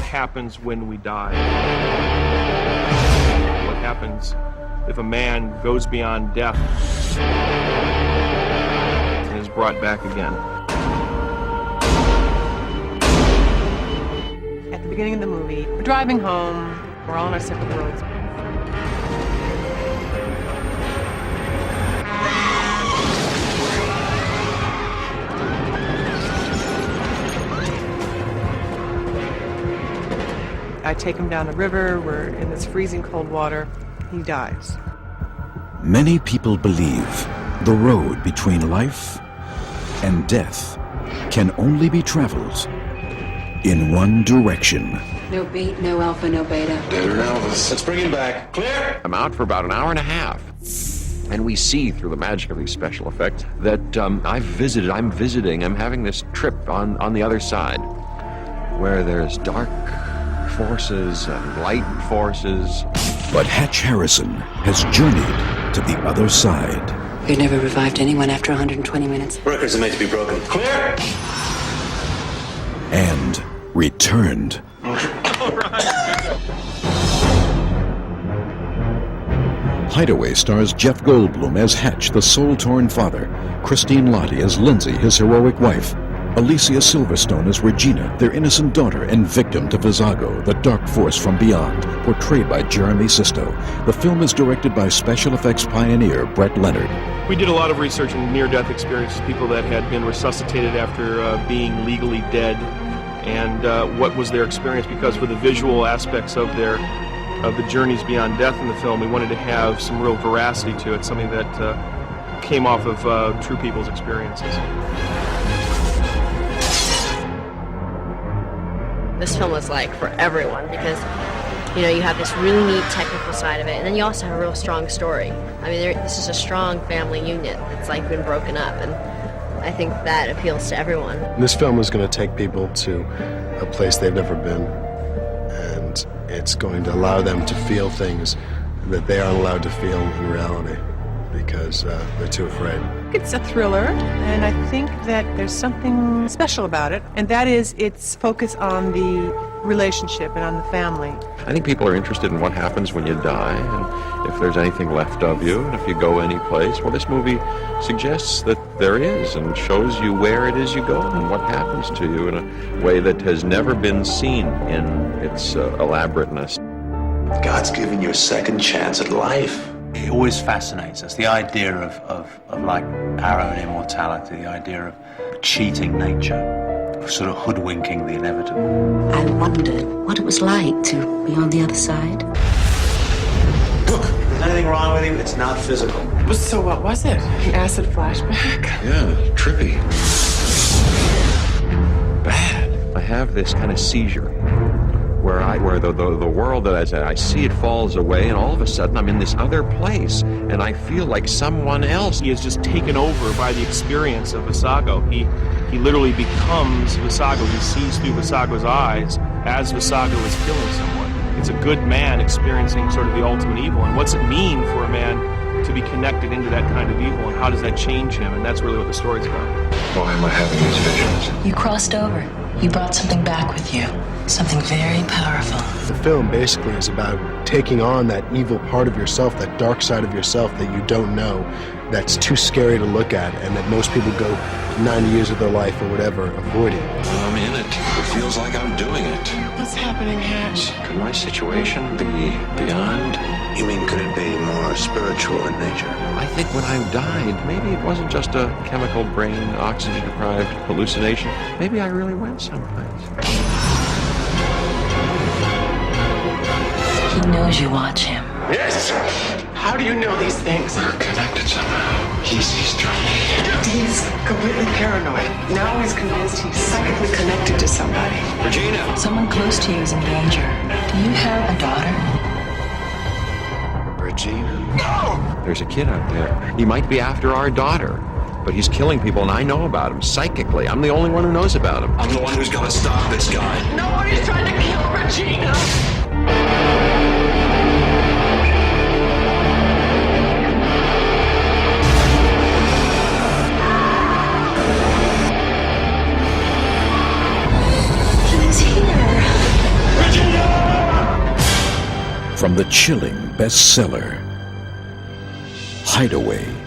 happens when we die? What happens if a man goes beyond death and is brought back again? At the beginning of the movie, we're driving home, we're all on our separate roads. I take him down the river, we're in this freezing cold water, he dies. Many people believe the road between life and death can only be traveled in one direction. No beat, no alpha, no beta. David and Elvis. Let's bring him back. Clear! I'm out for about an hour and a half. And we see through the magic of these special effects that I'm having this trip on the other side, where there's dark forces and light forces. But Hatch Harrison has journeyed to the other side. We never revived anyone after 120 minutes. Records are made to be broken. Clear! And returned. Hideaway stars Jeff Goldblum as Hatch, the soul-torn father, Christine Lottie as Lindsay, his heroic wife, Alicia Silverstone as Regina, their innocent daughter and victim to Visago, the dark force from beyond, portrayed by Jeremy Sisto. The film is directed by special effects pioneer Brett Leonard. We did a lot of research in near-death experiences, people that had been resuscitated after being legally dead, and what was their experience, because for the visual aspects of the journeys beyond death in the film, we wanted to have some real veracity to it, something that came off of true people's experiences. This film was like for everyone because, you know, you have this really neat technical side of it, and then you also have a real strong story. I mean, this is a strong family unit that's like been broken up, and I think that appeals to everyone. This film is going to take people to a place they've never been, and it's going to allow them to feel things that they aren't allowed to feel in reality because they're too afraid. It's a thriller, and I think that there's something special about it, and that is its focus on the relationship and on the family. I think people are interested in what happens when you die, and if there's anything left of you, and if you go any place. Well, this movie suggests that there is, and shows you where it is you go and what happens to you in a way that has never been seen in its elaborateness. God's giving you a second chance at life. It always fascinates us, the idea of like our own immortality, the idea of cheating nature, of sort of hoodwinking the inevitable. I wondered what it was like to be on the other side. Look, if there's anything wrong with you, it's not physical. So what was it? An acid flashback? Yeah, trippy. Bad. I have this kind of seizure where the world that I see it falls away, and all of a sudden I'm in this other place, and I feel like someone else. He is just taken over by the experience of Visago. He literally becomes Visago. He sees through Visago's eyes as Visago is killing someone. It's a good man experiencing sort of the ultimate evil, and what's it mean for a man to be connected into that kind of evil, and how does that change him? And that's really what the story's about. Why am I having these visions? You crossed over. You brought something back with you. Something very powerful. The film basically is about taking on that evil part of yourself, that dark side of yourself that you don't know, that's too scary to look at, and that most people go 90 years of their life or whatever avoiding. I'm in it. It feels like I'm doing it. What's happening, Hatch? Could my situation be beyond? You mean, could it be more spiritual in nature? I think when I died, maybe it wasn't just a chemical brain, oxygen-deprived hallucination. Maybe I really went someplace. He knows you watch him. Yes! How do you know these things? We're connected somehow. He sees through me. He's completely paranoid. Now he's convinced he's psychically connected to somebody. Regina! Someone close to you is in danger. Do you have a daughter? Regina? No! There's a kid out there. He might be after our daughter, but he's killing people, and I know about him psychically. I'm the only one who knows about him. I'm the one who's gonna stop this guy. Nobody's trying to kill Regina! He's here. from the chilling bestseller, Hideaway.